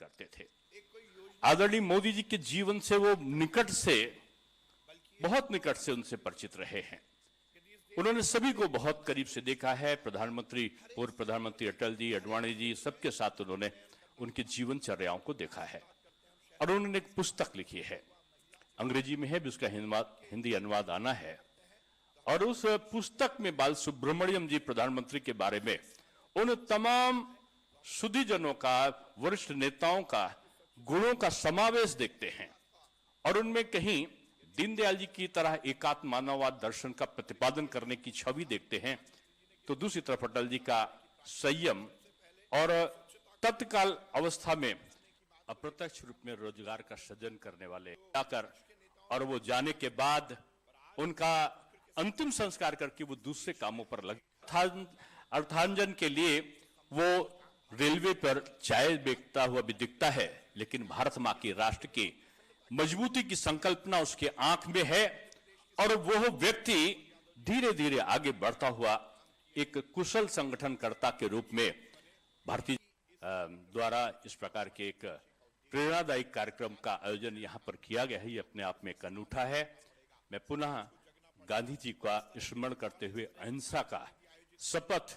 करते थे। आदरणीय मोदी जी के जीवन से वो बहुत निकट से उनसे परिचित रहे हैं। उन्होंने सभी को बहुत करीब से देखा है। पूर्व प्रधानमंत्री अटल जी, अडवाणी जी, सबके साथ उन्होंने उनके जीवनचर्याओं को देखा है। और उन्होंने एक पुस्तक लिखी है, अंग्रेजी में है भी, उसका हिंदी अनुवाद आना है। और उस पुस्तक में बाल सुब्रमण्यम जी प्रधानमंत्री के बारे में उन तमाम सुधीजनों का, वरिष्ठ नेताओं का गुणों का समावेश देखते हैं। और उनमें कहीं दीनदयाल जी की तरह एकात्म मानववाद दर्शन का प्रतिपादन करने की छवि देखते हैं, तो दूसरी तरफ अटल जी का संयम और तत्काल अवस्था में अप्रत्यक्ष रूप में रोजगार का सृजन करने वाले जाकर, और वो जाने के बाद उनका अंतिम संस्कार करके वो दूसरे कामों पर लगे। अर्थार्जन के लिए वो रेलवे पर चाय बेचता हुआ भी दिखता है, लेकिन भारत मां की, राष्ट्र की मजबूती की संकल्पना उसके आंख में है। और वह व्यक्ति धीरे धीरे आगे बढ़ता हुआ एक कुशल संगठनकर्ता के रूप में भारतीय द्वारा इस प्रकार के एक प्रेरणादायी कार्यक्रम का आयोजन यहां पर किया गया है, ये अपने आप में एक अनूठा है। मैं पुनः गांधी जी का स्मरण करते हुए अहिंसा का शपथ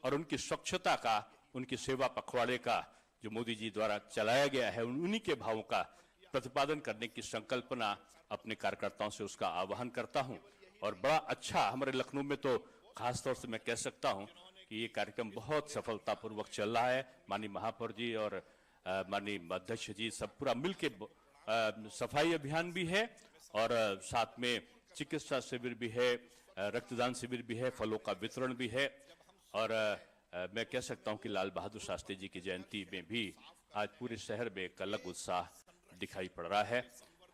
और उनकी स्वच्छता का, उनकी सेवा पखवाड़े का जो मोदी जी द्वारा चलाया गया है, उन्हीं के भावों का प्रतिपादन करने की संकल्पना अपने कार्यकर्ताओं से उसका आह्वान करता हूं। और बड़ा अच्छा हमारे लखनऊ में तो खासतौर से मैं कह सकता हूं कि ये कार्यक्रम बहुत सफलतापूर्वक चल रहा है। माननीय महापौर जी और माननीय अध्यक्ष जी सब पूरा मिलके सफाई अभियान भी है और साथ में चिकित्सा शिविर भी है, रक्तदान शिविर भी है, फलों का वितरण भी है। और मैं कह सकता हूं कि लाल बहादुर शास्त्री जी की जयंती में भी आज पूरे शहर में एक अलग उत्साह दिखाई पड़ रहा है।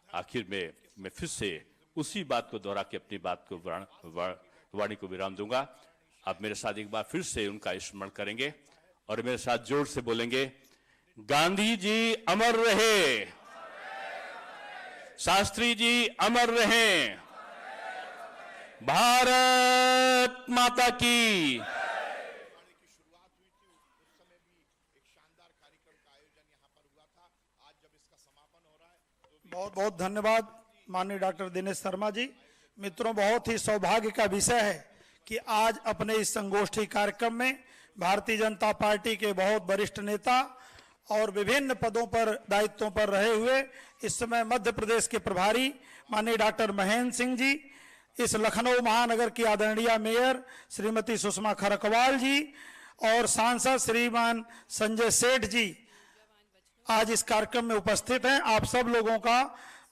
आखिर में मैं फिर से उसी बात को दोहरा के अपनी बात को वाणी को विराम दूंगा। आप मेरे साथ एक बार फिर से उनका स्मरण करेंगे और मेरे साथ जोर से बोलेंगे, गांधी जी अमर रहे, शास्त्री जी अमर रहे, भारत माता की। बहुत बहुत धन्यवाद माननीय डॉक्टर दिनेश शर्मा जी। मित्रों, बहुत ही सौभाग्य का विषय है कि आज अपने इस संगोष्ठी कार्यक्रम में भारतीय जनता पार्टी के बहुत वरिष्ठ नेता और विभिन्न पदों पर, दायित्वों पर रहे हुए इस समय मध्य प्रदेश के प्रभारी माननीय डॉक्टर महेंद्र सिंह जी, इस लखनऊ महानगर की आदरणीय मेयर श्रीमती सुषमा खरकवाल जी और सांसद श्रीमान संजय सेठ जी आज इस कार्यक्रम में उपस्थित हैं। आप सब लोगों का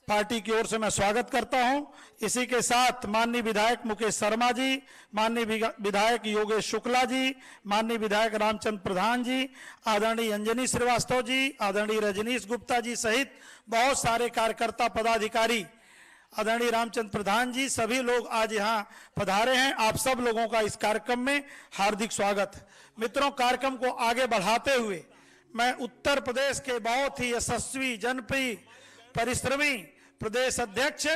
पार्टी की ओर से मैं स्वागत करता हूं। इसी के साथ माननीय विधायक मुकेश शर्मा जी, माननीय विधायक योगेश शुक्ला जी, माननीय विधायक रामचंद्र प्रधान जी, आदरणीय अंजनी श्रीवास्तव जी, आदरणीय रजनीश गुप्ता जी सहित बहुत सारे कार्यकर्ता पदाधिकारी, आदरणीय रामचंद्र प्रधान जी, सभी लोग आज यहाँ पधारे हैं। आप सब लोगों का इस कार्यक्रम में हार्दिक स्वागत। मित्रों, कार्यक्रम को आगे बढ़ाते हुए मैं उत्तर प्रदेश के बहुत ही यशस्वी, जनप्रिय, परिश्रमी प्रदेश अध्यक्ष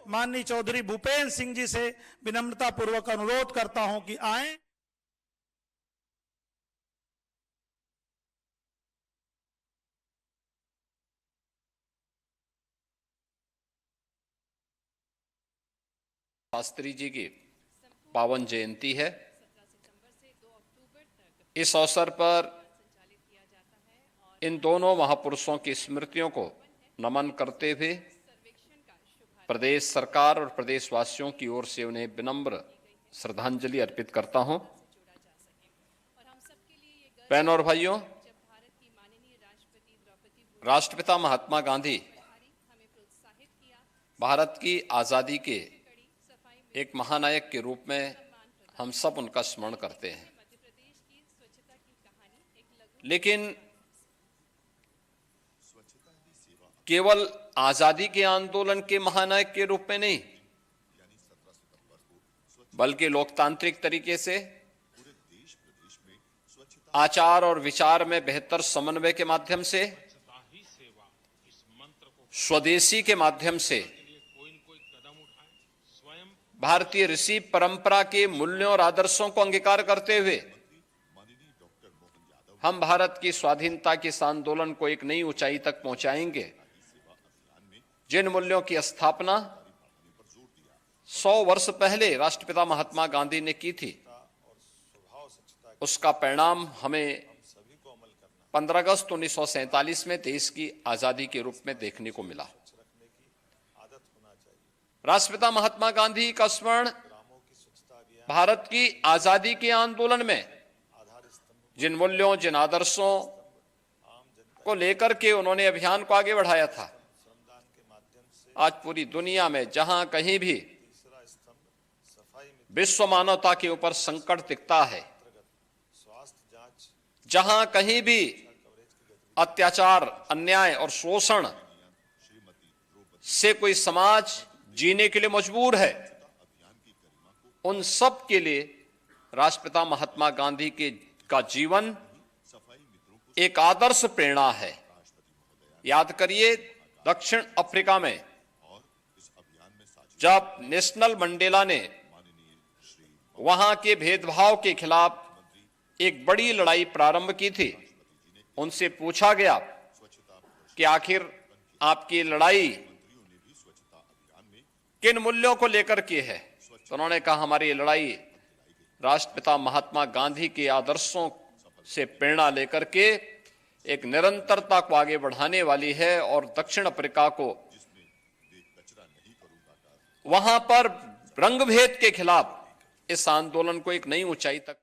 माननीय चौधरी भूपेंद्र सिंह जी से विनम्रता पूर्वक अनुरोध करता हूं कि आएं। शास्त्री जी की पावन जयंती है। इस अवसर पर इन दोनों महापुरुषों की स्मृतियों को नमन करते हुए प्रदेश सरकार और प्रदेशवासियों की ओर से उन्हें विनम्र श्रद्धांजलि अर्पित करता हूं। बहनों और भाइयों, राष्ट्रपिता महात्मा गांधी भारत की आजादी के एक महानायक के रूप में हम सब उनका स्मरण करते हैं, लेकिन केवल आजादी के आंदोलन के महानायक के रूप में नहीं, बल्कि लोकतांत्रिक तरीके से आचार और विचार में बेहतर समन्वय के माध्यम से, स्वदेशी के माध्यम से, भारतीय ऋषि परंपरा के मूल्यों और आदर्शों को अंगीकार करते हुए हम भारत की स्वाधीनता के इस आंदोलन को एक नई ऊंचाई तक पहुंचाएंगे। जिन मूल्यों की स्थापना 100 वर्ष पहले राष्ट्रपिता महात्मा गांधी ने की थी, उसका परिणाम हमें 15 अगस्त 1947 में देश की आजादी के रूप में देखने को मिला। राष्ट्रपिता महात्मा गांधी का स्मरण भारत की आजादी के आंदोलन में जिन मूल्यों, जिन आदर्शों को लेकर के उन्होंने अभियान को आगे बढ़ाया था, आज पूरी दुनिया में जहां कहीं भी विश्व मानवता के ऊपर संकट दिखता है, जहां कहीं भी अत्याचार, अन्याय और शोषण से कोई समाज जीने के लिए मजबूर है, उन सब के लिए राष्ट्रपिता महात्मा गांधी का जीवन एक आदर्श प्रेरणा है। याद करिए, दक्षिण अफ्रीका में जब नेशनल मंडेला ने वहां के भेदभाव के खिलाफ एक बड़ी लड़ाई प्रारंभ की थी, उनसे पूछा गया कि आखिर आपकी लड़ाई किन मूल्यों को लेकर की है, तो उन्होंने कहा हमारी लड़ाई राष्ट्रपिता महात्मा गांधी के आदर्शों से प्रेरणा लेकर के एक निरंतरता को आगे बढ़ाने वाली है और दक्षिण अफ्रीका को वहां पर रंगभेद के खिलाफ इस आंदोलन को एक नई ऊंचाई तक